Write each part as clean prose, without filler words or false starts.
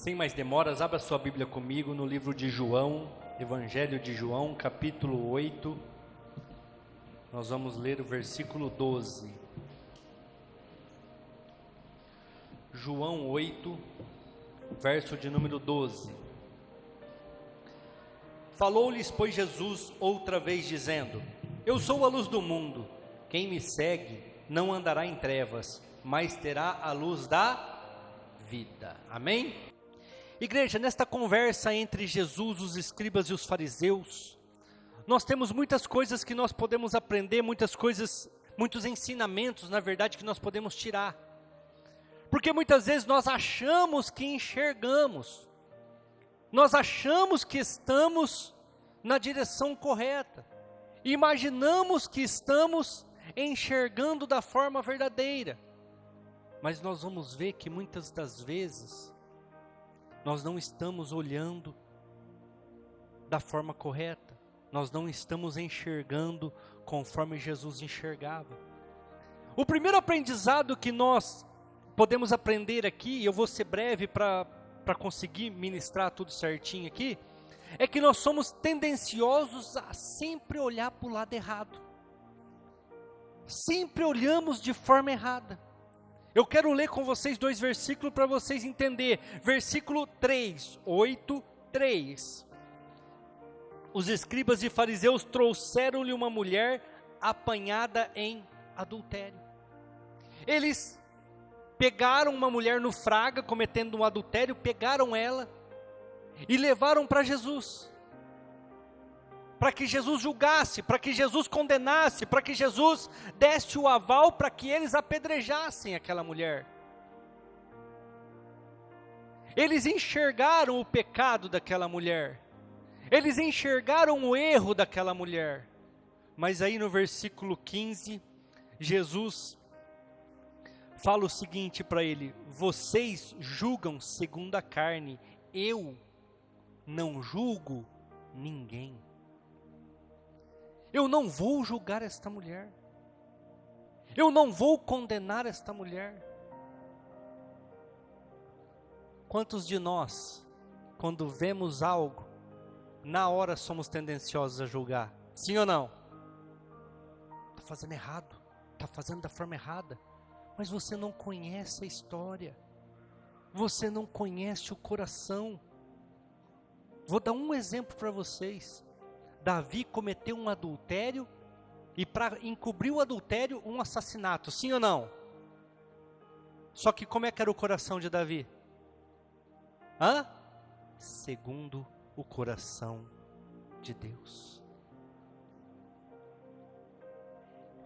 Sem mais demoras, abra sua Bíblia comigo no livro de João, Evangelho de João, capítulo 8. Nós vamos ler o versículo 12. João 8, verso de número 12. Falou-lhes, pois, Jesus outra vez, dizendo: Eu sou a luz do mundo. Quem me segue não andará em trevas, mas terá a luz da vida. Amém? Igreja, nesta conversa entre Jesus, os escribas e os fariseus, nós temos muitas coisas que nós podemos aprender, muitos ensinamentos, na verdade, que nós podemos tirar. Porque muitas vezes nós achamos que enxergamos, nós achamos que estamos na direção correta, imaginamos que estamos enxergando da forma verdadeira, mas nós vamos ver que muitas das vezes nós não estamos olhando da forma correta, nós não estamos enxergando conforme Jesus enxergava. O primeiro aprendizado que nós podemos aprender aqui, eu vou ser breve para conseguir ministrar tudo certinho aqui, é que nós somos tendenciosos a sempre olhar para o lado errado, sempre olhamos de forma errada. Eu quero ler com vocês dois versículos para vocês entenderem. Versículo 3, 8, 3. Os escribas e fariseus trouxeram-lhe uma mulher apanhada em adultério. Eles pegaram uma mulher no fraga, cometendo um adultério, pegaram ela e levaram para Jesus. Para que Jesus julgasse, para que Jesus condenasse, para que Jesus desse o aval para que eles apedrejassem aquela mulher. Eles enxergaram o pecado daquela mulher, eles enxergaram o erro daquela mulher, mas aí no versículo 15, Jesus fala o seguinte para ele: vocês julgam segundo a carne, eu não julgo ninguém. Eu não vou julgar esta mulher, eu não vou condenar esta mulher. Quantos de nós, quando vemos algo, na hora somos tendenciosos a julgar? Sim ou não? Está fazendo errado, está fazendo da forma errada, mas você não conhece a história, você não conhece o coração. Vou dar um exemplo para vocês. Davi cometeu um adultério e para encobrir o adultério, um assassinato, sim ou não? Só que como é que era o coração de Davi? Segundo o coração de Deus.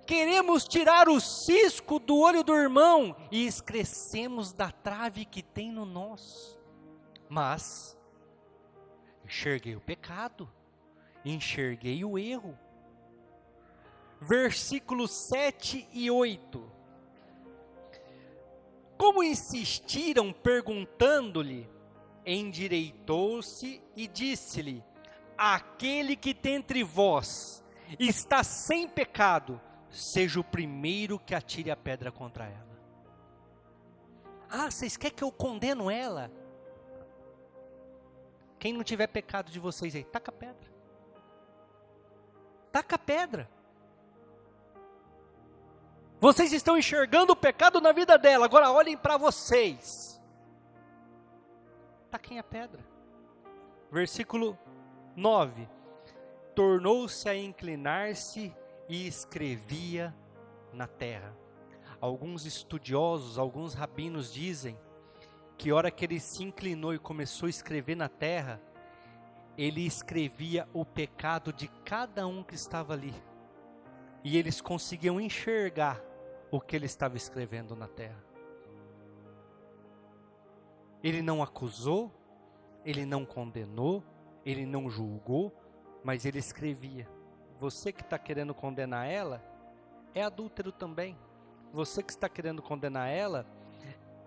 Queremos tirar o cisco do olho do irmão e esquecemos da trave que tem no nosso. Mas enxerguei o pecado, enxerguei o erro. Versículos 7 e 8. Como insistiram perguntando-lhe, endireitou-se e disse-lhe: aquele que dentre vós está sem pecado, seja o primeiro que atire a pedra contra ela. Vocês querem que eu condeno ela? Quem não tiver pecado de vocês aí, taca a pedra. Taca a pedra. Vocês estão enxergando o pecado na vida dela, agora olhem para vocês. Taquem a pedra. Versículo 9. Tornou-se a inclinar-se e escrevia na terra. Alguns estudiosos, alguns rabinos dizem que a hora que ele se inclinou e começou a escrever na terra, ele escrevia o pecado de cada um que estava ali. E eles conseguiam enxergar o que ele estava escrevendo na terra. Ele não acusou, ele não condenou, ele não julgou, mas ele escrevia. Você que está querendo condenar ela, é adúltero também. Você que está querendo condenar ela,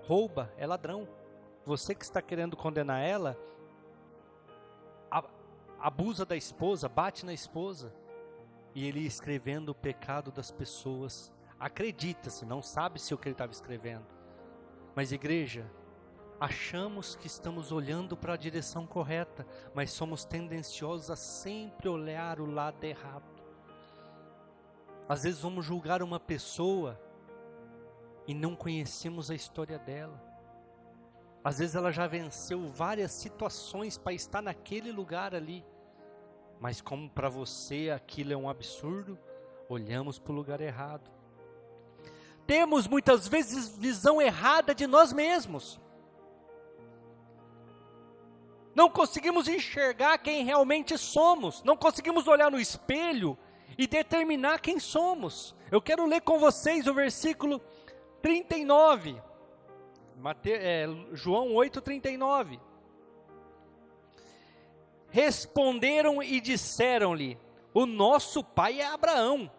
rouba, é ladrão. Você que está querendo condenar ela, abusa da esposa, bate na esposa. E ele escrevendo o pecado das pessoas. Acredita-se, não sabe se o que ele estava escrevendo. Mas igreja, achamos que estamos olhando para a direção correta, mas somos tendenciosos a sempre olhar o lado errado. Às vezes vamos julgar uma pessoa e não conhecemos a história dela. Às vezes ela já venceu várias situações para estar naquele lugar ali, mas como para você aquilo é um absurdo, olhamos para o lugar errado. Temos muitas vezes visão errada de nós mesmos. Não conseguimos enxergar quem realmente somos. Não conseguimos olhar no espelho e determinar quem somos. Eu quero ler com vocês o versículo 39. João 8:39. Responderam e disseram-lhe: o nosso pai é Abraão.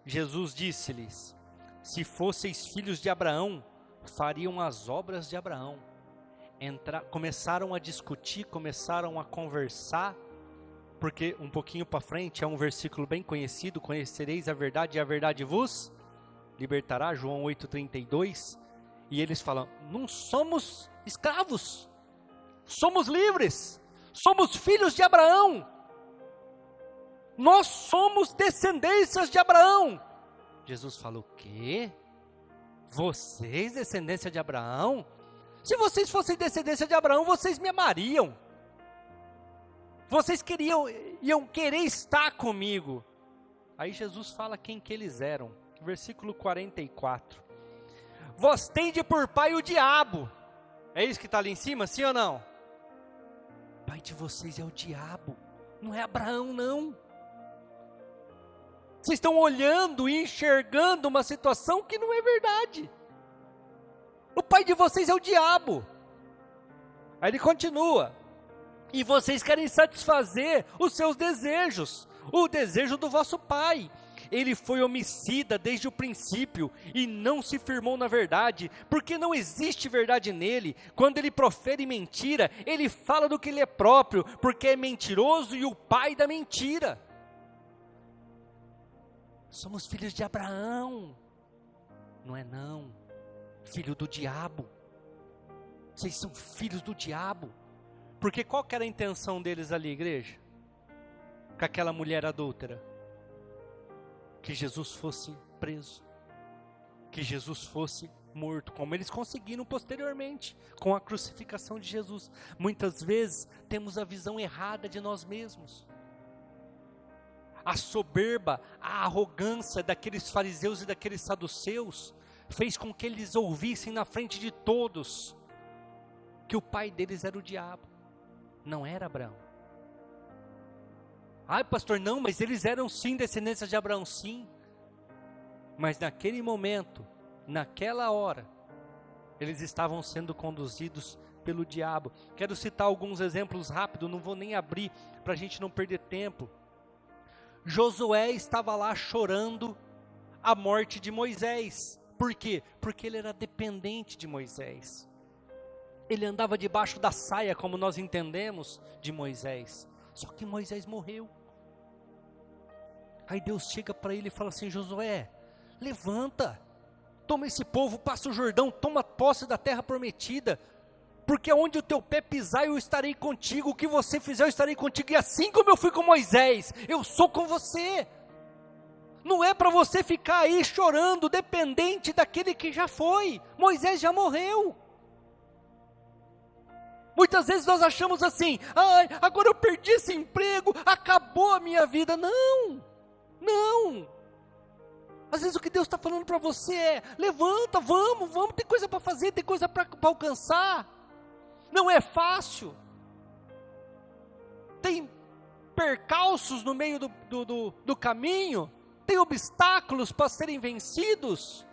Jesus disse-lhes: se fosseis filhos de Abraão, fariam as obras de Abraão. Começaram a discutir, começaram a conversar, porque um pouquinho para frente é um versículo bem conhecido: conhecereis a verdade e a verdade vos libertará, João 8:32. E eles falam: não somos escravos, somos livres, somos filhos de Abraão, nós somos descendências de Abraão. Jesus falou: o quê? Vocês descendência de Abraão? Se vocês fossem descendência de Abraão, vocês me amariam. Vocês iam querer estar comigo. Aí Jesus fala quem que eles eram. Versículo 44. Vós tende por pai o diabo. É isso que está ali em cima, sim ou não? Pai de vocês é o diabo, não é Abraão não. Vocês estão olhando e enxergando uma situação que não é verdade. O pai de vocês é o diabo. Aí ele continua: e vocês querem satisfazer os seus desejos, o desejo do vosso pai. Ele foi homicida desde o princípio e não se firmou na verdade, porque não existe verdade nele. Quando ele profere mentira, ele fala do que lhe é próprio, porque é mentiroso e o pai da mentira. Somos filhos de Abraão. Não é não, filho do diabo. Vocês são filhos do diabo. Porque qual que era a intenção deles ali, igreja? Com aquela mulher adúltera? Que Jesus fosse preso, que Jesus fosse morto, como eles conseguiram posteriormente, com a crucificação de Jesus. Muitas vezes temos a visão errada de nós mesmos. A soberba, a arrogância daqueles fariseus e daqueles saduceus, fez com que eles ouvissem na frente de todos, que o pai deles era o diabo, não era Abraão. Ai pastor, não, mas eles eram sim descendência de Abraão, sim. Mas naquele momento, naquela hora, eles estavam sendo conduzidos pelo diabo. Quero citar alguns exemplos rápidos, não vou nem abrir para a gente não perder tempo. Josué estava lá chorando a morte de Moisés. Por quê? Porque ele era dependente de Moisés. Ele andava debaixo da saia, como nós entendemos, de Moisés. Só que Moisés morreu. Aí Deus chega para ele e fala assim: Josué, levanta, toma esse povo, passa o Jordão, toma posse da terra prometida, porque onde o teu pé pisar eu estarei contigo, o que você fizer eu estarei contigo, e assim como eu fui com Moisés, eu sou com você. Não é para você ficar aí chorando, dependente daquele que já foi. Moisés já morreu. Muitas vezes nós achamos assim: ai, agora eu perdi esse emprego, acabou a minha vida. Não, não. Às vezes o que Deus está falando para você é: levanta, vamos, tem coisa para fazer, tem coisa para alcançar. Não é fácil. Tem percalços no meio do caminho, tem obstáculos para serem vencidos.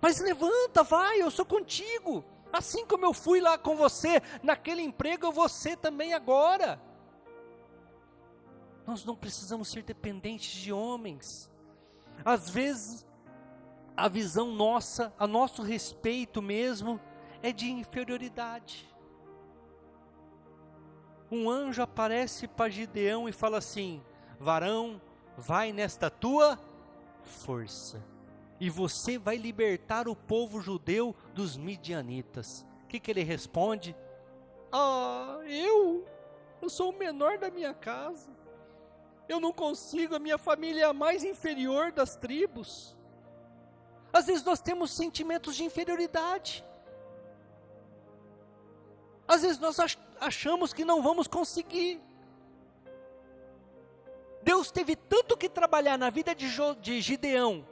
Mas levanta, vai, eu sou contigo. Assim como eu fui lá com você naquele emprego, eu vou ser também agora. Nós não precisamos ser dependentes de homens. Às vezes, a visão nossa, a nosso respeito mesmo, é de inferioridade. Um anjo aparece para Gideão e fala assim: varão, vai nesta tua força, e você vai libertar o povo judeu dos midianitas. que ele responde? Eu sou o menor da minha casa. Eu não consigo, a minha família é a mais inferior das tribos. Às vezes nós temos sentimentos de inferioridade. Às vezes nós achamos que não vamos conseguir. Deus teve tanto que trabalhar na vida de Gideão,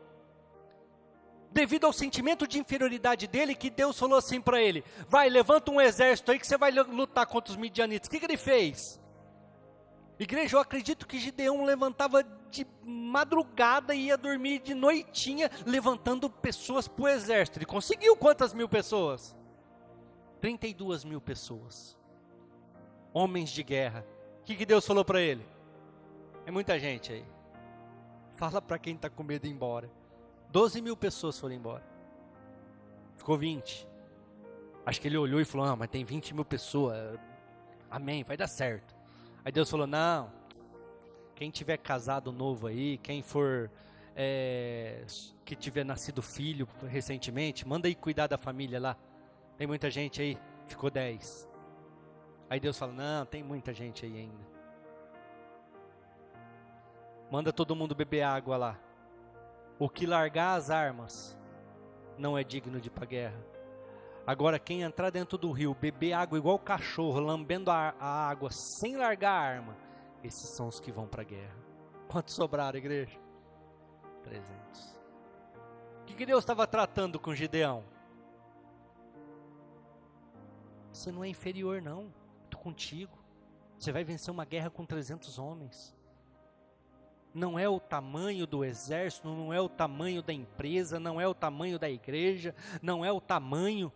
devido ao sentimento de inferioridade dele, que Deus falou assim para ele: vai, levanta um exército aí que você vai lutar contra os midianitas. O que ele fez? Igreja, eu acredito que Gideão levantava de madrugada e ia dormir de noitinha, levantando pessoas para o exército. Ele conseguiu quantas mil pessoas? 32 mil pessoas, homens de guerra. O que Deus falou para ele? É muita gente aí. Fala para quem está com medo de ir embora. 12 mil pessoas foram embora. Ficou 20. Acho que ele olhou e falou: mas tem 20 mil pessoas. Amém, vai dar certo. Aí Deus falou: não. Quem tiver casado novo aí, quem for que tiver nascido filho recentemente, manda aí cuidar da família lá. Tem muita gente aí. Ficou 10. Aí Deus fala: não, tem muita gente aí ainda. Manda todo mundo beber água lá. O que largar as armas não é digno de ir para a guerra. Agora, quem entrar dentro do rio, beber água igual cachorro, lambendo a água sem largar a arma, esses são os que vão para a guerra. Quantos sobraram, igreja? 300. O que Deus estava tratando com Gideão? Você não é inferior não, estou contigo. Você vai vencer uma guerra com 300 homens. Não é o tamanho do exército, não é o tamanho da empresa, não é o tamanho da igreja, não é o tamanho.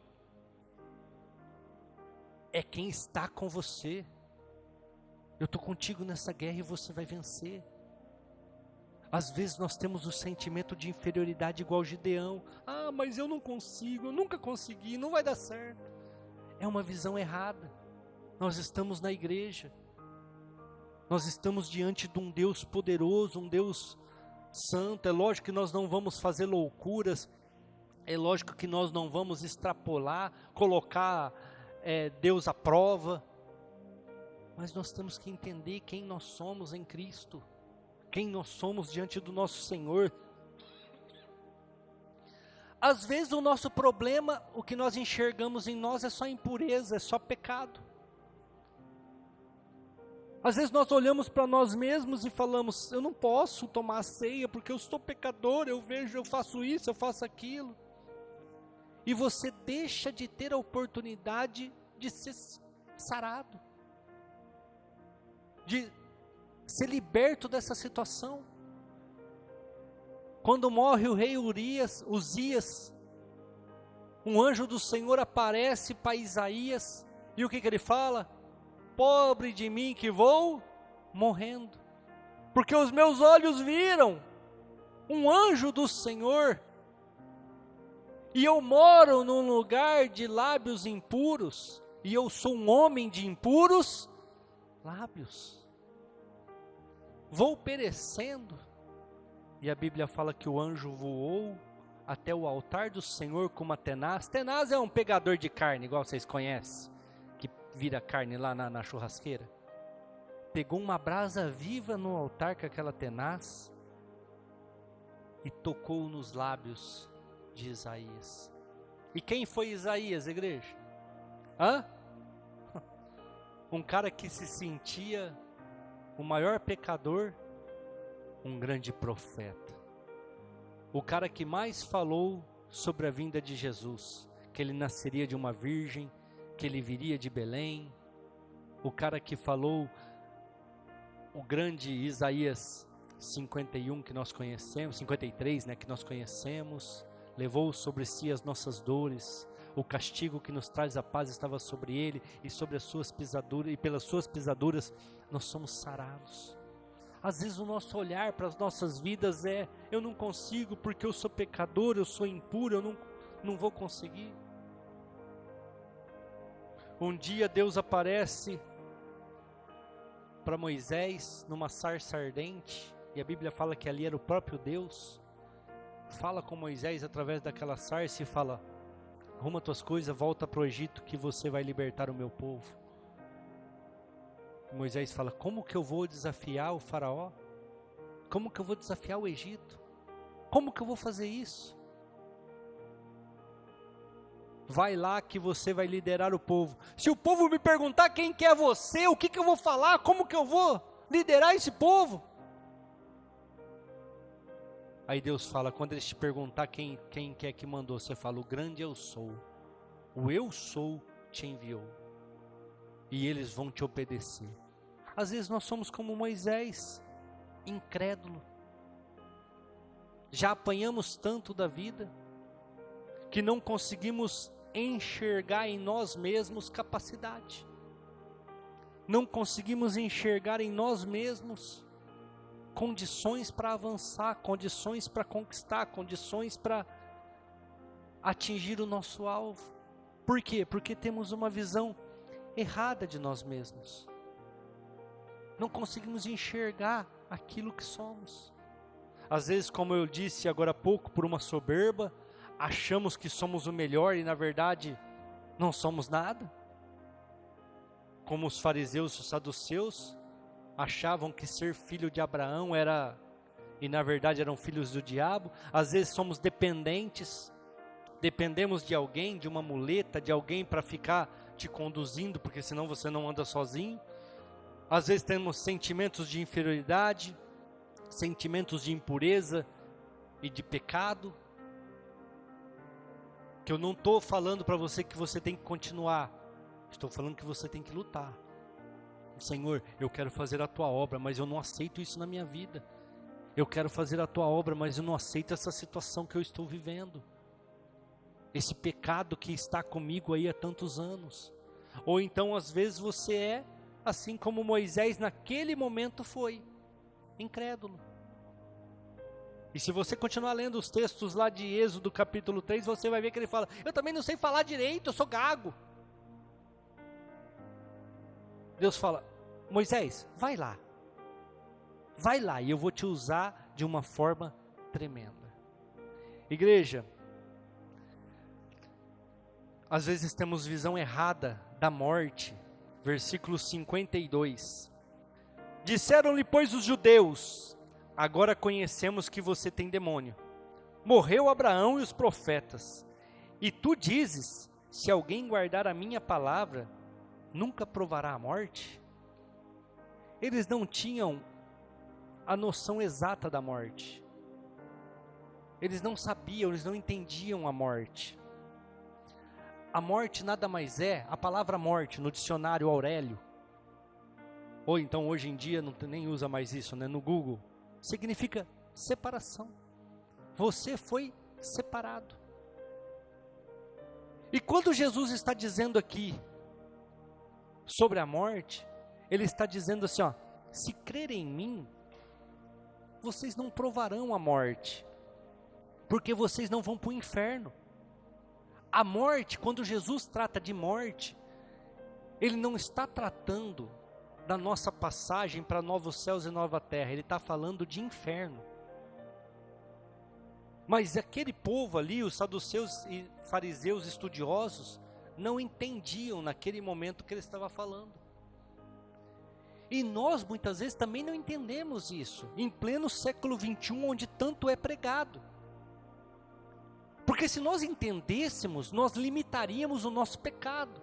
É quem está com você. Eu estou contigo nessa guerra e você vai vencer. Às vezes nós temos o sentimento de inferioridade igual Gideão. Mas eu não consigo, eu nunca consegui, não vai dar certo. É uma visão errada. Nós estamos na igreja. Nós estamos diante de um Deus poderoso, um Deus santo. É lógico que nós não vamos fazer loucuras. É lógico que nós não vamos extrapolar, colocar Deus à prova. Mas nós temos que entender quem nós somos em Cristo. Quem nós somos diante do nosso Senhor. Às vezes o nosso problema, o que nós enxergamos em nós é só impureza, é só pecado. Às vezes nós olhamos para nós mesmos e falamos: eu não posso tomar a ceia porque eu sou pecador, eu faço isso, eu faço aquilo. E você deixa de ter a oportunidade de ser sarado, de ser liberto dessa situação. Quando morre o rei Uzias, um anjo do Senhor aparece para Isaías, e o que ele fala? Pobre de mim que vou morrendo, porque os meus olhos viram um anjo do Senhor, e eu moro num lugar de lábios impuros, e eu sou um homem de impuros lábios, vou perecendo. E a Bíblia fala que o anjo voou até o altar do Senhor com uma tenaz. Tenaz é um pegador de carne, igual vocês conhecem, que vira carne lá na churrasqueira. Pegou uma brasa viva no altar com aquela tenaz e tocou nos lábios de Isaías. E quem foi Isaías, igreja? Um cara que se sentia o maior pecador, um grande profeta. O cara que mais falou sobre a vinda de Jesus, que ele nasceria de uma virgem, que ele viria de Belém. O cara que falou, o grande Isaías 51 que nós conhecemos, 53, que nós conhecemos, levou sobre si as nossas dores, o castigo que nos traz a paz estava sobre ele, e sobre as suas pisaduras, e pelas suas pisaduras nós somos sarados. Às vezes o nosso olhar para as nossas vidas é: eu não consigo porque eu sou pecador, eu sou impuro, eu não vou conseguir. Um dia Deus aparece para Moisés numa sarça ardente, e a Bíblia fala que ali era o próprio Deus. Fala com Moisés através daquela sarça e fala: arruma tuas coisas, volta para o Egito que você vai libertar o meu povo. E Moisés fala, como que eu vou desafiar o faraó? Como que eu vou desafiar o Egito? Como que eu vou fazer isso? Vai lá que você vai liderar o povo. Se o povo me perguntar quem que é você, o que que eu vou falar, como que eu vou liderar esse povo? Aí Deus fala, quando eles te perguntar quem que é que mandou, você fala, o grande eu sou. O eu sou te enviou. E eles vão te obedecer. Às vezes nós somos como Moisés, incrédulo. Já apanhamos tanto da vida, que não conseguimos enxergar em nós mesmos capacidade. Não conseguimos enxergar em nós mesmos condições para avançar, condições para conquistar, condições para atingir o nosso alvo. Por quê? Porque temos uma visão errada de nós mesmos. Não conseguimos enxergar aquilo que somos. Às vezes, como eu disse agora há pouco, por uma soberba, achamos que somos o melhor e na verdade não somos nada. Como os fariseus e os saduceus achavam que ser filho de Abraão era, e na verdade eram filhos do diabo. Às vezes somos dependentes, dependemos de alguém, de uma muleta, de alguém para ficar te conduzindo, porque senão você não anda sozinho. Às vezes temos sentimentos de inferioridade, sentimentos de impureza e de pecado, que eu não estou falando para você que você tem que continuar, estou falando que você tem que lutar. Senhor, eu quero fazer a tua obra, mas eu não aceito isso na minha vida. Eu quero fazer a tua obra, mas eu não aceito essa situação que eu estou vivendo. Esse pecado que está comigo aí há tantos anos. Ou então, às vezes, você é assim como Moisés naquele momento foi, incrédulo. E se você continuar lendo os textos lá de Êxodo capítulo 3, você vai ver que ele fala, eu também não sei falar direito, eu sou gago. Deus fala, Moisés, vai lá e eu vou te usar de uma forma tremenda. Igreja, às vezes temos visão errada da morte. Versículo 52. Disseram-lhe, pois, os judeus, agora conhecemos que você tem demônio. Morreu Abraão e os profetas, e tu dizes, se alguém guardar a minha palavra, nunca provará a morte? Eles não tinham a noção exata da morte. Eles não sabiam, eles não entendiam a morte. A morte nada mais é, a palavra morte no dicionário Aurélio, ou então hoje em dia não nem usa mais isso, né, no Google, significa separação. Você foi separado. E quando Jesus está dizendo aqui sobre a morte, ele está dizendo assim, ó, se crerem em mim, vocês não provarão a morte, porque vocês não vão para o inferno. A morte, quando Jesus trata de morte, ele não está tratando da nossa passagem para novos céus e nova terra, ele está falando de inferno. Mas aquele povo ali, os saduceus e fariseus estudiosos, não entendiam naquele momento o que ele estava falando. E nós muitas vezes também não entendemos isso, em pleno século 21, onde tanto é pregado. Porque se nós entendêssemos, nós limitaríamos o nosso pecado,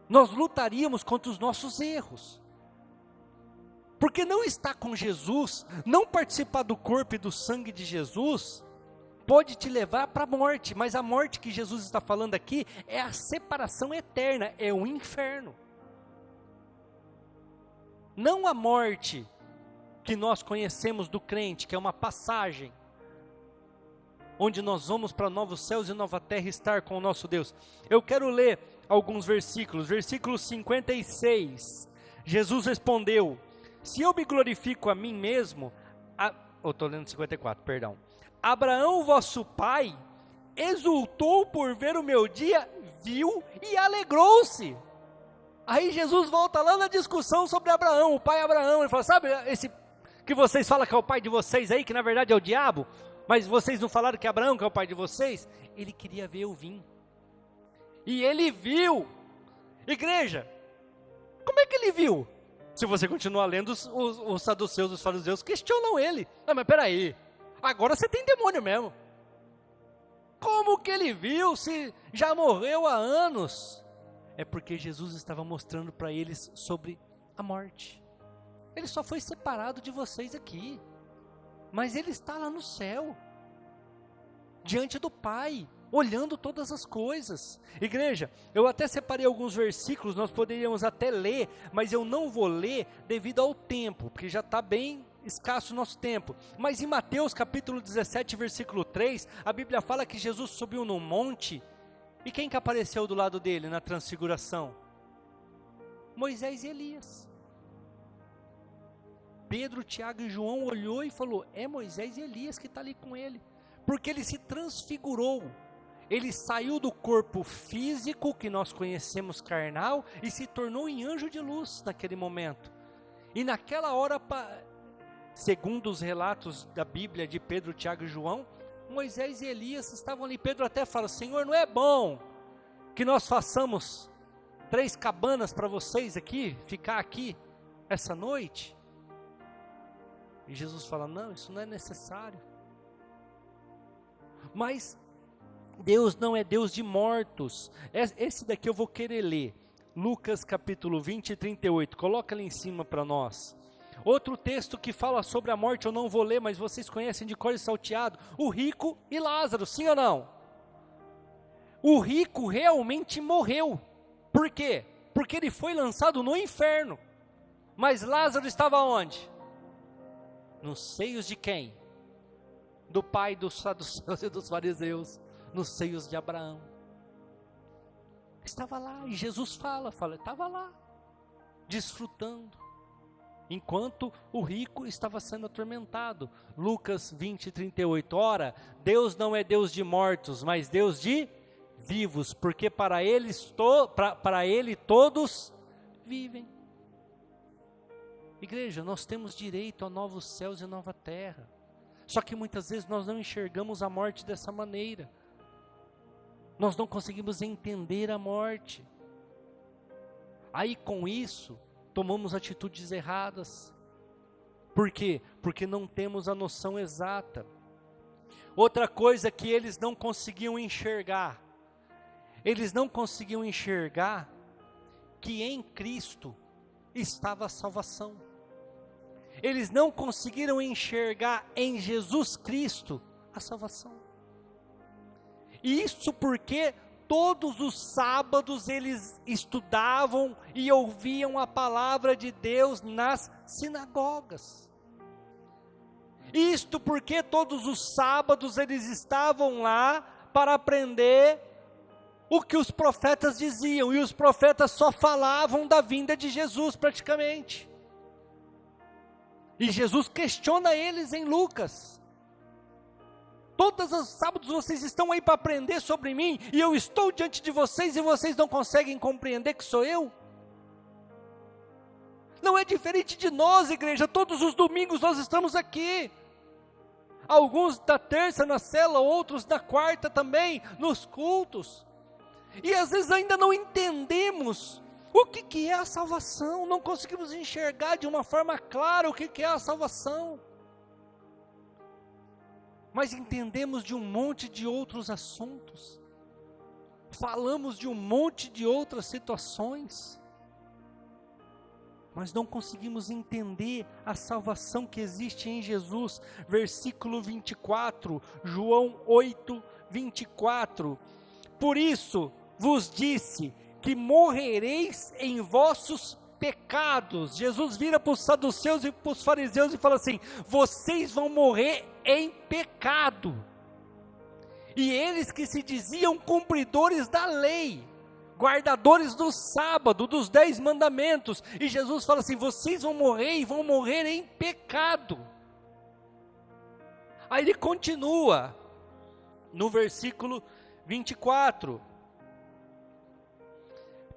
nós lutaríamos contra os nossos erros. Porque não estar com Jesus, não participar do corpo e do sangue de Jesus, pode te levar para a morte, mas a morte que Jesus está falando aqui é a separação eterna, é o inferno. Não a morte que nós conhecemos do crente, que é uma passagem, onde nós vamos para novos céus e nova terra estar com o nosso Deus. Eu quero ler alguns versículos, versículo 56, Jesus respondeu, se eu me glorifico a mim mesmo, estou lendo 54, perdão, Abraão vosso pai, exultou por ver o meu dia, viu e alegrou-se. Aí Jesus volta lá na discussão sobre Abraão, o pai Abraão, ele fala, sabe esse que vocês falam que é o pai de vocês aí, que na verdade é o diabo, mas vocês não falaram que é Abraão que é o pai de vocês? Ele queria ver eu vim. E ele viu. Igreja, como é que ele viu? Se você continuar lendo, os saduceus, os fariseus questionam ele. Não, mas peraí, agora você tem demônio mesmo. Como que ele viu se já morreu há anos? É porque Jesus estava mostrando para eles sobre a morte. Ele só foi separado de vocês aqui, mas ele está lá no céu, diante do Pai, olhando todas as coisas. Igreja, eu até separei alguns versículos, nós poderíamos até ler, mas eu não vou ler devido ao tempo, porque já está bem escasso o nosso tempo. Mas em Mateus capítulo 17, versículo 3, a Bíblia fala que Jesus subiu num monte, e quem que apareceu do lado dele na transfiguração? Moisés e Elias. Pedro, Tiago e João olhou e falou, é Moisés e Elias que está ali com ele, porque ele se transfigurou. Ele saiu do corpo físico que nós conhecemos carnal e se tornou em anjo de luz naquele momento. E naquela hora, segundo os relatos da Bíblia de Pedro, Tiago e João, Moisés e Elias estavam ali. Pedro até fala, Senhor, não é bom que nós façamos 3 cabanas para vocês aqui, ficar aqui essa noite? E Jesus fala, não, isso não é necessário. Mas Deus não é Deus de mortos. Esse daqui eu vou querer ler. Lucas capítulo 20 e 38. Coloca ali em cima para nós. Outro texto que fala sobre a morte, eu não vou ler, mas vocês conhecem de cor e salteado. O rico e Lázaro, sim ou não? O rico realmente morreu. Por quê? Porque ele foi lançado no inferno. Mas Lázaro estava onde? Nos seios de quem? Do pai dos saduceus e dos fariseus. Nos seios de Abraão. Estava lá, e Jesus fala, estava lá, desfrutando, enquanto o rico estava sendo atormentado. Lucas 20, 38, ora, Deus não é Deus de mortos, mas Deus de vivos, porque para ele todos vivem. Igreja, nós temos direito a novos céus e nova terra, só que muitas vezes nós não enxergamos a morte dessa maneira. Nós não conseguimos entender a morte. Aí com isso, tomamos atitudes erradas. Por quê? Porque não temos a noção exata. Outra coisa que eles não conseguiam enxergar. Eles não conseguiam enxergar que em Cristo estava a salvação. Eles não conseguiram enxergar em Jesus Cristo a salvação. Isso porque todos os sábados eles estudavam e ouviam a palavra de Deus nas sinagogas. Isto porque todos os sábados eles estavam lá para aprender o que os profetas diziam. E os profetas só falavam da vinda de Jesus praticamente. E Jesus questiona eles em Lucas. Todos os sábados vocês estão aí para aprender sobre mim, e eu estou diante de vocês, e vocês não conseguem compreender que sou eu? Não é diferente de nós, igreja. Todos os domingos nós estamos aqui. Alguns da terça na cela, outros da quarta também, nos cultos. E às vezes ainda não entendemos o que é a salvação. Não conseguimos enxergar de uma forma clara o que é a salvação. Mas entendemos de um monte de outros assuntos, falamos de um monte de outras situações, mas não conseguimos entender a salvação que existe em Jesus. Versículo 24, João 8, 24, por isso vos disse que morrereis em vossos pecados. Jesus vira para os saduceus e para os fariseus e fala assim, vocês vão morrer em pecado. E eles que se diziam cumpridores da lei, guardadores do sábado, dos 10 mandamentos, e Jesus fala assim, vocês vão morrer e vão morrer em pecado. Aí ele continua, no versículo 24,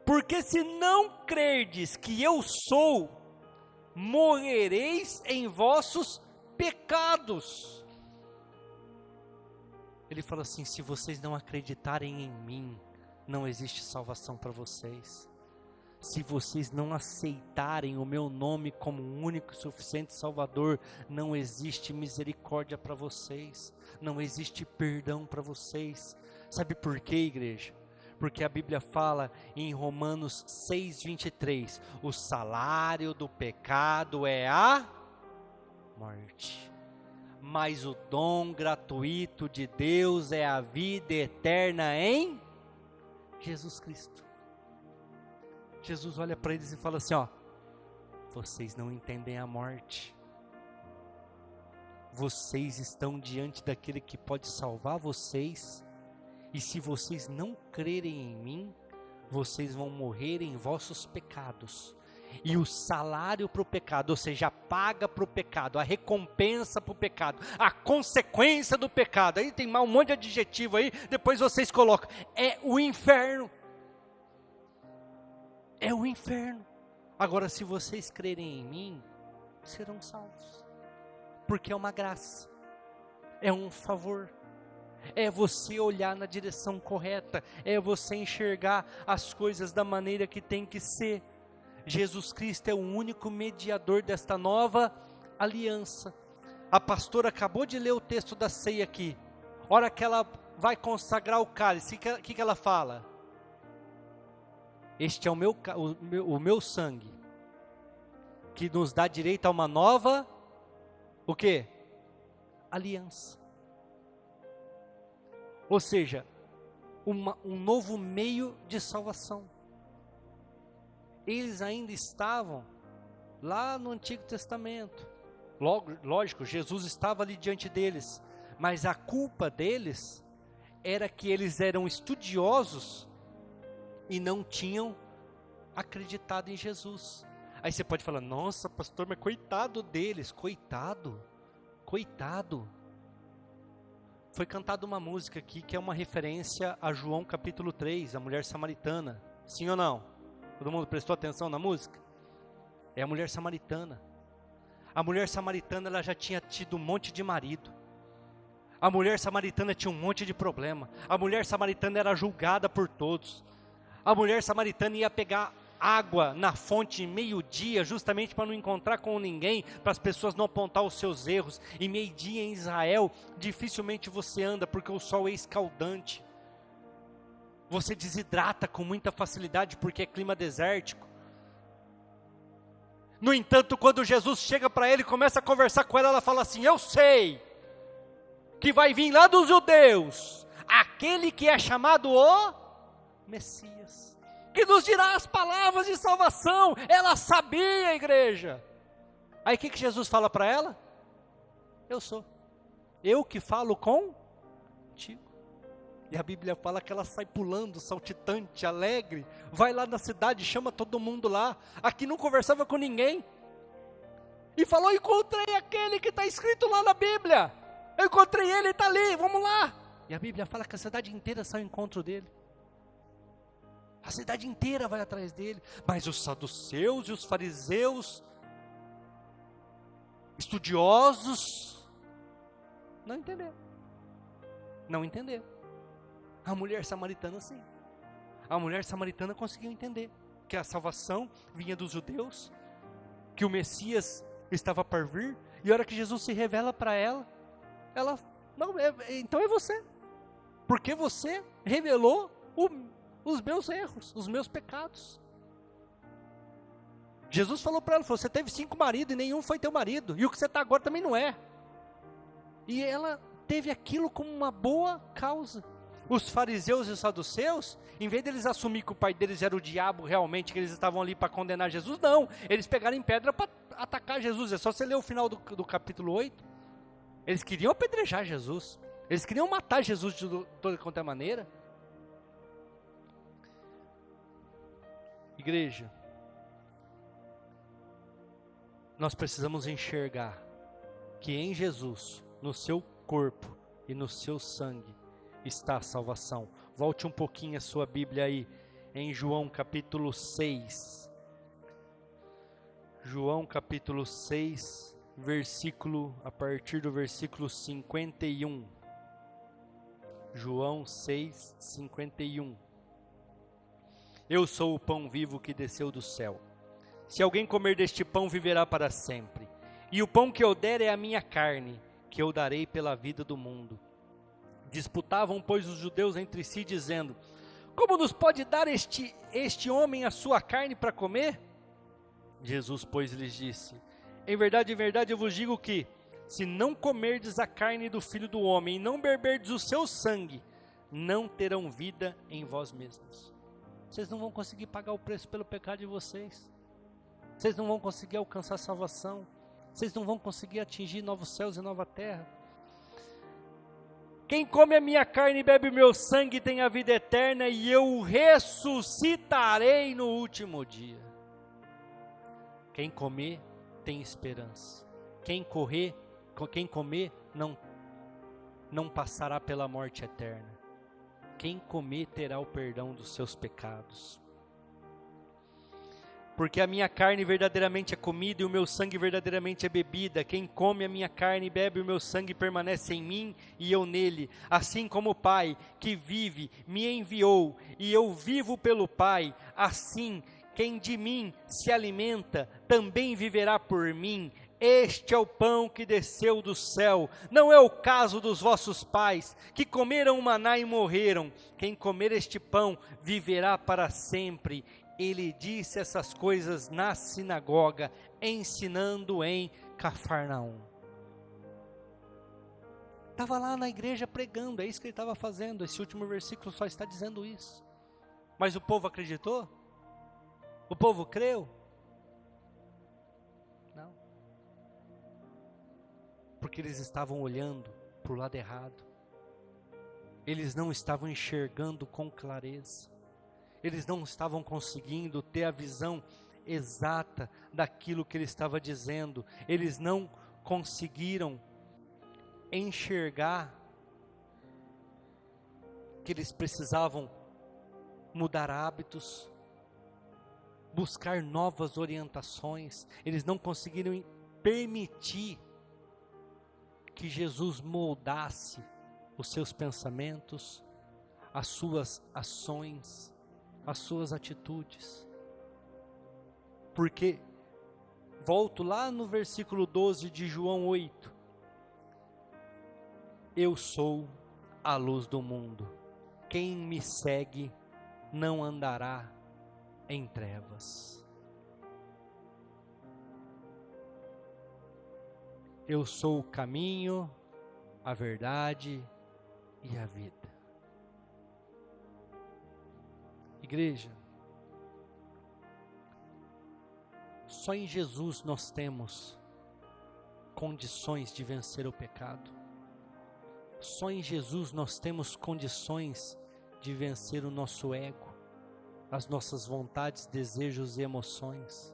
porque se não crerdes que eu sou, morrereis em vossos pecados. Ele fala assim, se vocês não acreditarem em mim, não existe salvação para vocês. Se vocês não aceitarem o meu nome como um único e suficiente Salvador, não existe misericórdia para vocês, não existe perdão para vocês. Sabe por quê, igreja? Porque a Bíblia fala em Romanos 6:23, o salário do pecado é a morte, mas o dom gratuito de Deus é a vida eterna em Jesus Cristo. Jesus olha para eles e fala assim, ó, vocês não entendem a morte, vocês estão diante daquele que pode salvar vocês, e se vocês não crerem em mim, vocês vão morrer em vossos pecados, e o salário para o pecado, ou seja, a paga para o pecado, a recompensa para o pecado, a consequência do pecado, aí tem um monte de adjetivo aí, depois vocês colocam, é o inferno. É o inferno. Agora, se vocês crerem em mim, serão salvos. Porque é uma graça. É um favor. É você olhar na direção correta. É você enxergar as coisas da maneira que tem que ser. Jesus Cristo é o único mediador desta nova aliança. A pastora acabou de ler o texto da ceia aqui. A hora que ela vai consagrar o cálice, o que ela fala? Este é o meu sangue, que nos dá direito a uma nova, o quê? Aliança. Ou seja, um novo meio de salvação. Eles ainda estavam lá no Antigo Testamento. Lógico, Jesus estava ali diante deles, mas a culpa deles era que eles eram estudiosos e não tinham acreditado em Jesus. Aí você pode falar, nossa pastor, mas coitado deles, coitado. Foi cantada uma música aqui que é uma referência a João capítulo 3, a mulher samaritana, sim ou não? Todo mundo prestou atenção na música? É a mulher samaritana. A mulher samaritana, ela já tinha tido um monte de marido. A mulher samaritana tinha um monte de problema. A mulher samaritana era julgada por todos. A mulher samaritana ia pegar água na fonte em meio-dia, justamente para não encontrar com ninguém, para as pessoas não apontar os seus erros. E meio-dia em Israel, dificilmente você anda, porque o sol é escaldante. Você desidrata com muita facilidade, porque é clima desértico. No entanto, quando Jesus chega para ele e começa a conversar com ela, ela fala assim, eu sei que vai vir lá dos judeus, aquele que é chamado o Messias, que nos dirá as palavras de salvação. Ela sabia, igreja. Aí o que Jesus fala para ela? Eu sou, eu que falo contigo. E a Bíblia fala que ela sai pulando, saltitante, alegre, vai lá na cidade, chama todo mundo lá. Aqui não conversava com ninguém, e falou, encontrei aquele que está escrito lá na Bíblia, eu encontrei ele, está ali, vamos lá. E a Bíblia fala que a cidade inteira sai ao encontro dele. A cidade inteira vai atrás dele. Mas os saduceus e os fariseus, estudiosos, não entenderam. Não entenderam. A mulher samaritana sim. A mulher samaritana conseguiu entender que a salvação vinha dos judeus, que o Messias estava para vir, e a hora que Jesus se revela para ela, ela, não, então é você, porque você revelou os meus erros, os meus pecados. Jesus falou para ela, você teve 5 maridos e nenhum foi teu marido, e o que você está agora também não é. E ela teve aquilo como uma boa causa. Os fariseus e os saduceus, em vez deles assumir que o pai deles era o diabo realmente, que eles estavam ali para condenar Jesus, não, eles pegaram em pedra para atacar Jesus. É só você ler o final do capítulo 8, eles queriam apedrejar Jesus, eles queriam matar Jesus de toda qualquer maneira. Igreja, nós precisamos enxergar que em Jesus, no seu corpo e no seu sangue, está a salvação. Volte um pouquinho a sua Bíblia aí, em João capítulo 6. João capítulo 6, a partir do versículo 51. João 6, 51. Eu sou o pão vivo que desceu do céu. Se alguém comer deste pão, viverá para sempre. E o pão que eu der é a minha carne, que eu darei pela vida do mundo. Disputavam, pois, os judeus entre si, dizendo: como nos pode dar este homem a sua carne para comer? Jesus, pois, lhes disse: em verdade, eu vos digo que, se não comerdes a carne do Filho do Homem e não beberdes o seu sangue, não terão vida em vós mesmos. Vocês não vão conseguir pagar o preço pelo pecado de vocês. Vocês não vão conseguir alcançar a salvação. Vocês não vão conseguir atingir novos céus e nova terra. Quem come a minha carne e bebe o meu sangue tem a vida eterna, e eu o ressuscitarei no último dia. Quem comer tem esperança. Quem comer não passará pela morte eterna. Quem comer terá o perdão dos seus pecados. Porque a minha carne verdadeiramente é comida e o meu sangue verdadeiramente é bebida. Quem come a minha carne e bebe o meu sangue permanece em mim e eu nele. Assim como o Pai que vive me enviou e eu vivo pelo Pai, assim quem de mim se alimenta também viverá por mim. Este é o pão que desceu do céu. Não é o caso dos vossos pais, que comeram o maná e morreram. Quem comer este pão viverá para sempre. Ele disse essas coisas na sinagoga, ensinando em Cafarnaum. Estava lá na igreja pregando, é isso que ele estava fazendo. Esse último versículo só está dizendo isso. Mas o povo acreditou? O povo creu? Não. Porque eles estavam olhando para o lado errado. Eles não estavam enxergando com clareza. Eles não estavam conseguindo ter a visão exata daquilo que ele estava dizendo. Eles não conseguiram enxergar que eles precisavam mudar hábitos, buscar novas orientações. Eles não conseguiram permitir que Jesus moldasse os seus pensamentos, as suas ações, as suas atitudes. Porque, volto lá no versículo 12 de João 8, eu sou a luz do mundo, quem me segue não andará em trevas. Eu sou o caminho, a verdade e a vida. Igreja, só em Jesus nós temos condições de vencer o pecado. Só em Jesus nós temos condições de vencer o nosso ego, as nossas vontades, desejos e emoções.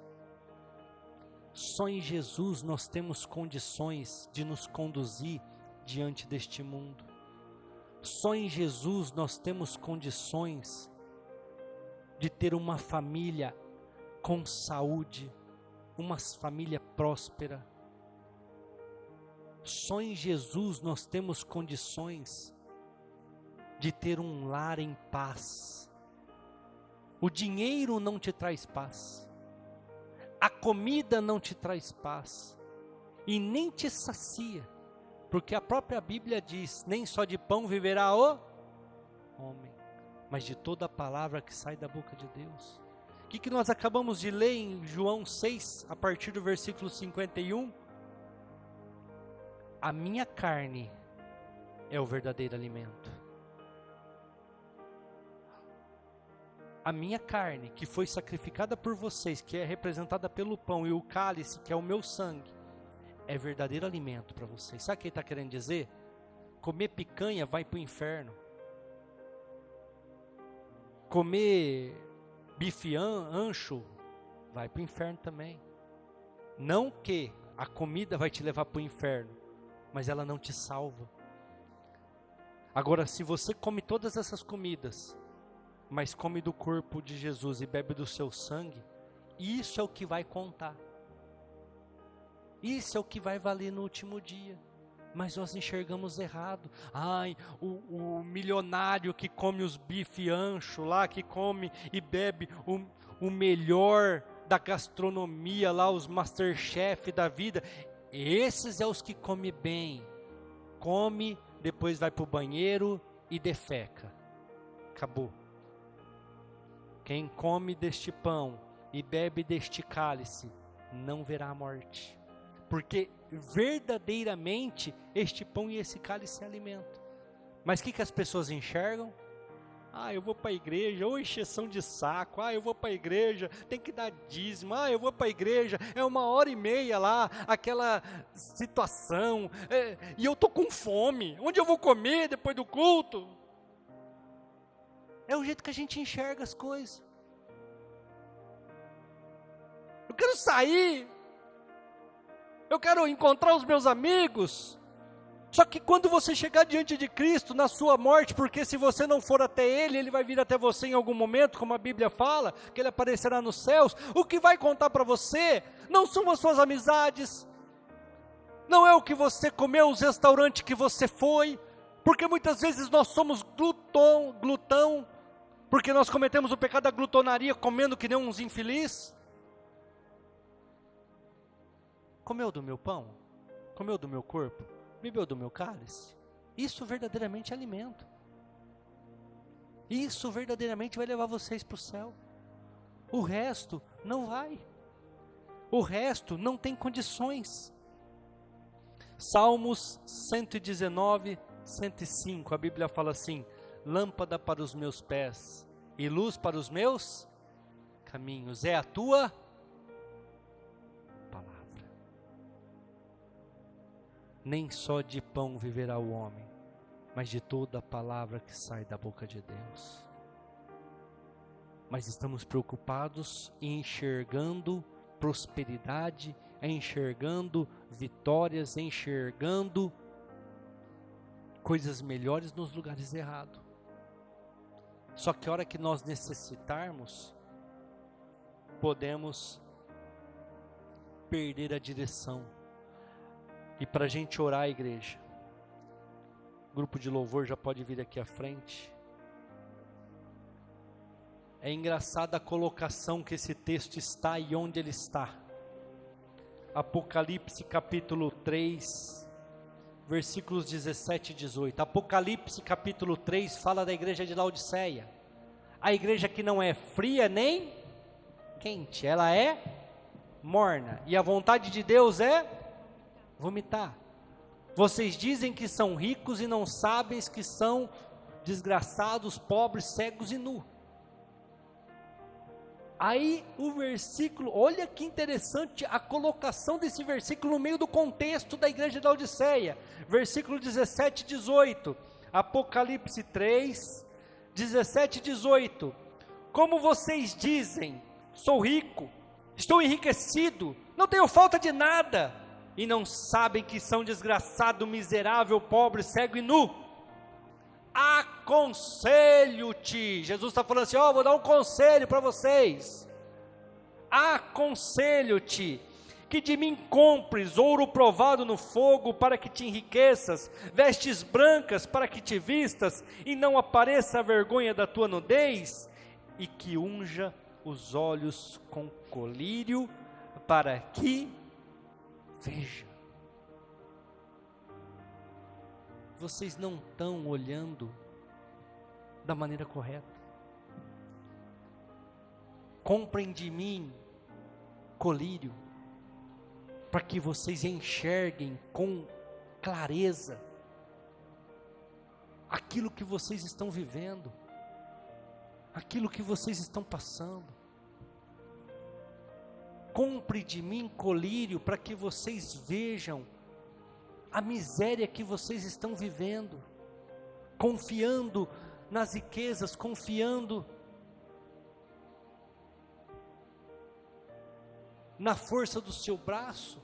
Só em Jesus nós temos condições de nos conduzir diante deste mundo. Só em Jesus nós temos condições de ter uma família com saúde, uma família próspera. Só em Jesus nós temos condições de ter um lar em paz. O dinheiro não te traz paz, a comida não te traz paz, e nem te sacia, porque a própria Bíblia diz: nem só de pão viverá o homem, mas de toda a palavra que sai da boca de Deus. O que nós acabamos de ler em João 6, a partir do versículo 51? A minha carne é o verdadeiro alimento. A minha carne, que foi sacrificada por vocês, que é representada pelo pão, e o cálice, que é o meu sangue, é verdadeiro alimento para vocês. Sabe o que ele está querendo dizer? Comer picanha vai para o inferno. Comer bife ancho vai para o inferno também. Não que a comida vai te levar para o inferno, mas ela não te salva. Agora, se você come todas essas comidas, mas come do corpo de Jesus e bebe do seu sangue, isso é o que vai contar. Isso é o que vai valer no último dia. Mas nós enxergamos errado. Ai, o milionário que come os bife ancho lá, que come e bebe o melhor da gastronomia lá, os Masterchef da vida, esses é os que come bem. Come, depois vai para o banheiro e defeca. Acabou. Quem come deste pão e bebe deste cálice, não verá a morte. Porque verdadeiramente este pão e esse cálice se alimentam. Mas o que as pessoas enxergam? Ah, eu vou para a igreja, ou encheção de saco. Ah, eu vou para a igreja, tem que dar dízimo. Ah, eu vou para a igreja, é 1h30 lá, aquela situação, e eu estou com fome. Onde eu vou comer depois do culto? É o jeito que a gente enxerga as coisas. Eu quero sair, eu quero encontrar os meus amigos. Só que quando você chegar diante de Cristo, na sua morte, porque se você não for até Ele, Ele vai vir até você em algum momento, como a Bíblia fala, que Ele aparecerá nos céus, o que vai contar para você, não são as suas amizades, não é o que você comeu, os restaurantes que você foi, porque muitas vezes nós somos glutão, porque nós cometemos o pecado da glutonaria, comendo que nem uns infelizes. Comeu do meu pão? Comeu do meu corpo? Bebeu do meu cálice? Isso verdadeiramente é alimento. Isso verdadeiramente vai levar vocês para o céu. O resto não vai. O resto não tem condições. Salmos 119, 105, a Bíblia fala assim: lâmpada para os meus pés e luz para os meus caminhos é a tua palavra. Nem só de pão viverá o homem, mas de toda a palavra que sai da boca de Deus. Mas estamos preocupados em enxergando prosperidade, enxergando vitórias, enxergando coisas melhores nos lugares errados. Só que a hora que nós necessitarmos, podemos perder a direção. E para a gente orar, igreja, o grupo de louvor já pode vir aqui à frente. É engraçada a colocação que esse texto está e onde ele está. Apocalipse capítulo 3, versículos 17 e 18. Apocalipse capítulo 3 fala da igreja de Laodiceia. A igreja que não é fria nem quente, ela é morna. E a vontade de Deus é vomitar. Vocês dizem que são ricos e não sabem que são desgraçados, pobres, cegos e nus. Aí o versículo, olha que interessante a colocação desse versículo no meio do contexto da igreja de Laodiceia. Versículo 17 e 18. Apocalipse 3, 17 e 18. Como vocês dizem, sou rico, estou enriquecido, não tenho falta de nada, e não sabem que são desgraçado, miserável, pobre, cego e nu. Aconselho-te, Jesus está falando assim, vou dar um conselho para vocês. Aconselho-te, que de mim compres ouro provado no fogo, para que te enriqueças, vestes brancas para que te vistas, e não apareça a vergonha da tua nudez, e que unja os olhos com colírio, para que veja. Vocês não estão olhando da maneira correta. Comprem de mim colírio, para que vocês enxerguem com clareza aquilo que vocês estão vivendo, aquilo que vocês estão passando. Compre de mim colírio, para que vocês vejam a miséria que vocês estão vivendo, confiando nas riquezas, confiando na força do seu braço.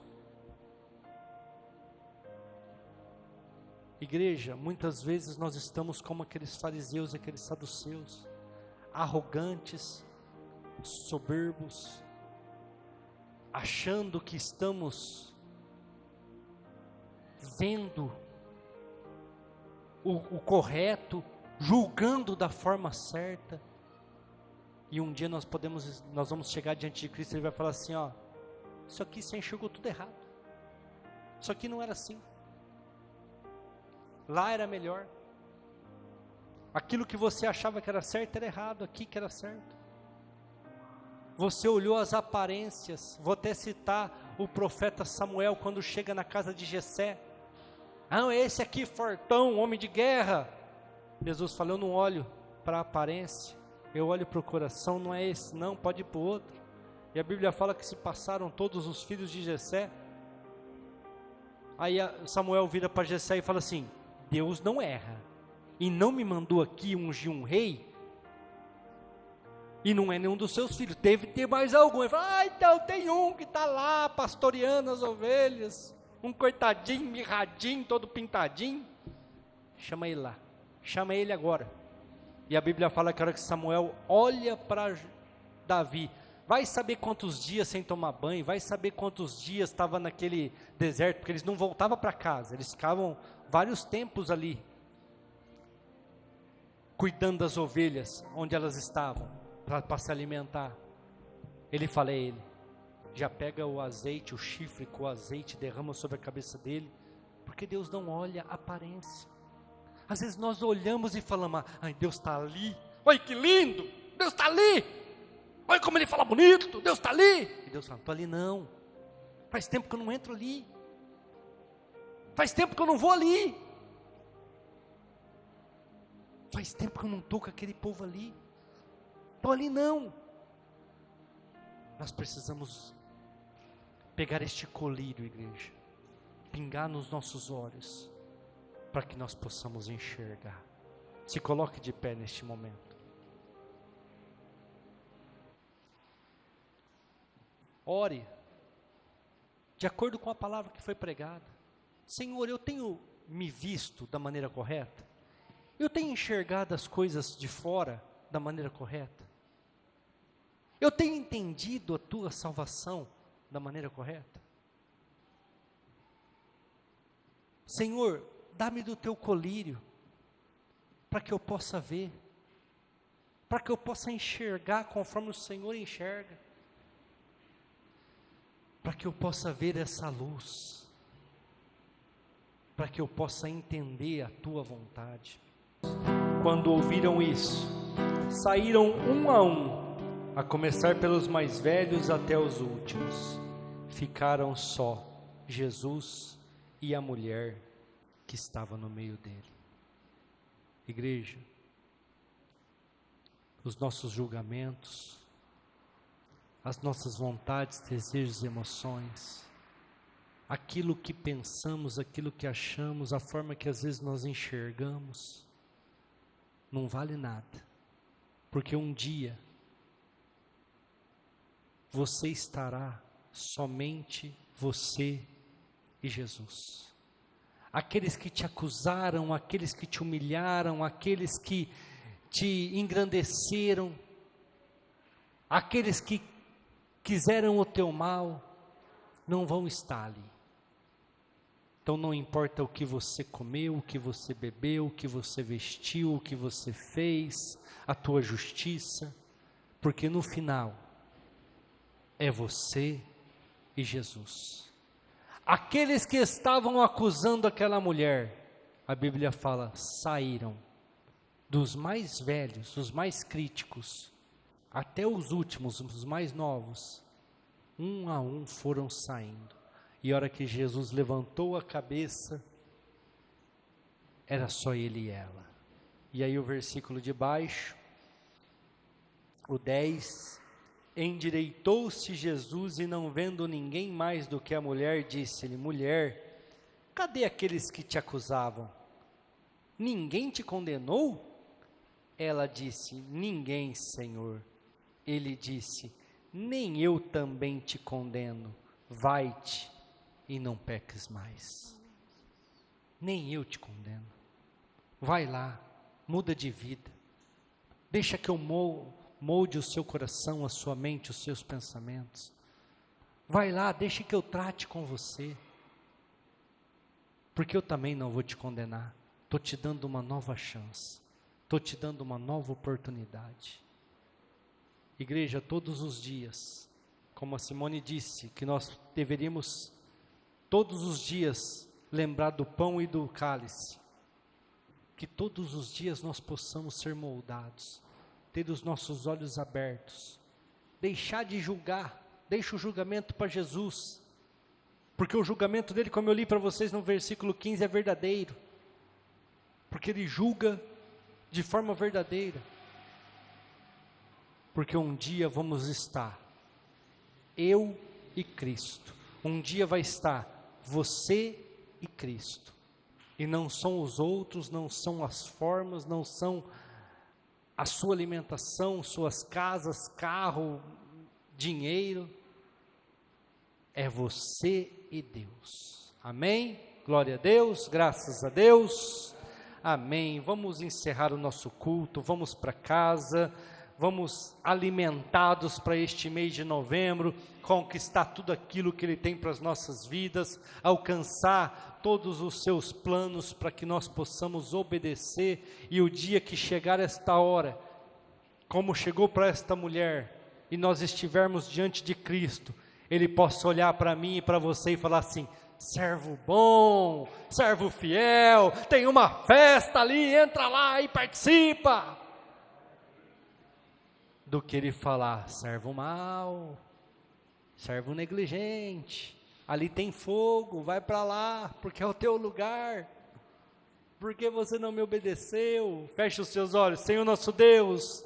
Igreja, muitas vezes nós estamos como aqueles fariseus, aqueles saduceus, arrogantes, soberbos, achando que estamos vendo o correto, julgando da forma certa. E um dia nós vamos chegar diante de Cristo e Ele vai falar assim, ó, isso aqui você enxergou tudo errado. Isso aqui não era assim. Lá era melhor. Aquilo que você achava que era certo era errado, aqui que era certo. Você olhou as aparências. Vou até citar o profeta Samuel quando chega na casa de Jessé. Ah, esse aqui fortão, homem de guerra. Jesus falou, eu não olho para a aparência, eu olho para o coração, não é esse não, pode ir para o outro. E a Bíblia fala que se passaram todos os filhos de Jessé. Aí Samuel vira para Jessé e fala assim, Deus não erra, e não me mandou aqui ungir um rei, e não é nenhum dos seus filhos, deve ter mais algum. Ele fala, então tem um que está lá, pastoreando as ovelhas, um coitadinho, mirradinho, todo pintadinho, chama ele lá, chama ele agora. E a Bíblia fala que a hora que Samuel olha para Davi, vai saber quantos dias sem tomar banho, vai saber quantos dias estava naquele deserto, porque eles não voltavam para casa, eles ficavam vários tempos ali, cuidando das ovelhas, onde elas estavam, para se alimentar. Ele fala a ele, já pega o azeite, o chifre com o azeite, derrama sobre a cabeça dele, porque Deus não olha a aparência. Às vezes nós olhamos e falamos, ai, Deus está ali, olha que lindo, Deus está ali, olha como ele fala bonito, Deus está ali. E Deus fala, não estou ali não, faz tempo que eu não entro ali, faz tempo que eu não vou ali, faz tempo que eu não estou com aquele povo ali, estou ali não. Nós precisamos pegar este colírio, igreja, pingar nos nossos olhos, para que nós possamos enxergar. Se coloque de pé neste momento. Ore, de acordo com a palavra que foi pregada. Senhor, eu tenho me visto da maneira correta? Eu tenho enxergado as coisas de fora da maneira correta? Eu tenho entendido a tua salvação da maneira correta? Senhor, dá-me do teu colírio, para que eu possa ver, para que eu possa enxergar conforme o Senhor enxerga, para que eu possa ver essa luz, para que eu possa entender a tua vontade. Quando ouviram isso, saíram um, a começar pelos mais velhos até os últimos. Ficaram só Jesus e a mulher que estava no meio dele. Igreja, os nossos julgamentos, as nossas vontades, desejos, emoções, aquilo que pensamos, aquilo que achamos, a forma que às vezes nós enxergamos, não vale nada, porque um dia você estará somente você e Jesus. Aqueles que te acusaram, aqueles que te humilharam, aqueles que te engrandeceram, aqueles que quiseram o teu mal, não vão estar ali. Então não importa o que você comeu, o que você bebeu, o que você vestiu, o que você fez, a tua justiça, porque no final é você e Jesus. Aqueles que estavam acusando aquela mulher, a Bíblia fala, saíram, dos mais velhos, os mais críticos, até os últimos, os mais novos, um a um foram saindo. E a hora que Jesus levantou a cabeça, era só ele e ela. E aí o versículo de baixo, o 10, endireitou-se Jesus e não vendo ninguém mais do que a mulher, disse-lhe, mulher, cadê aqueles que te acusavam? Ninguém te condenou? Ela disse, ninguém, Senhor. Ele disse, nem eu também te condeno, vai-te e não peques mais. Nem eu te condeno. Vai lá, muda de vida, deixa que eu molde o seu coração, a sua mente, os seus pensamentos. Vai lá, deixe que eu trate com você. porque eu também não vou te condenar. Estou te dando uma nova chance, estou te dando uma nova oportunidade. Igreja, todos os dias, como a Simone disse, que nós deveríamos todos os dias lembrar do pão e do cálice, que todos os dias nós possamos ser moldados, ter os nossos olhos abertos, deixar de julgar, deixa o julgamento para Jesus, porque o julgamento dele, como eu li para vocês no versículo 15, é verdadeiro, porque ele julga de forma verdadeira, porque um dia vamos estar, eu e Cristo, um dia vai estar você e Cristo, e não são os outros, não são as formas, não são a sua alimentação, suas casas, carro, dinheiro, é você e Deus, amém? Glória a Deus, graças a Deus, amém. Vamos encerrar o nosso culto, vamos para casa, vamos alimentados para este mês de novembro, conquistar tudo aquilo que Ele tem para as nossas vidas, alcançar todos os seus planos para que nós possamos obedecer, e o dia que chegar esta hora, como chegou para esta mulher, e nós estivermos diante de Cristo, Ele possa olhar para mim e para você e falar assim: servo bom, servo fiel, tem uma festa ali, entra lá e participa, do que ele falar, servo mau, servo negligente, ali tem fogo, vai para lá, porque é o teu lugar, porque você não me obedeceu. Feche os seus olhos. Senhor nosso Deus,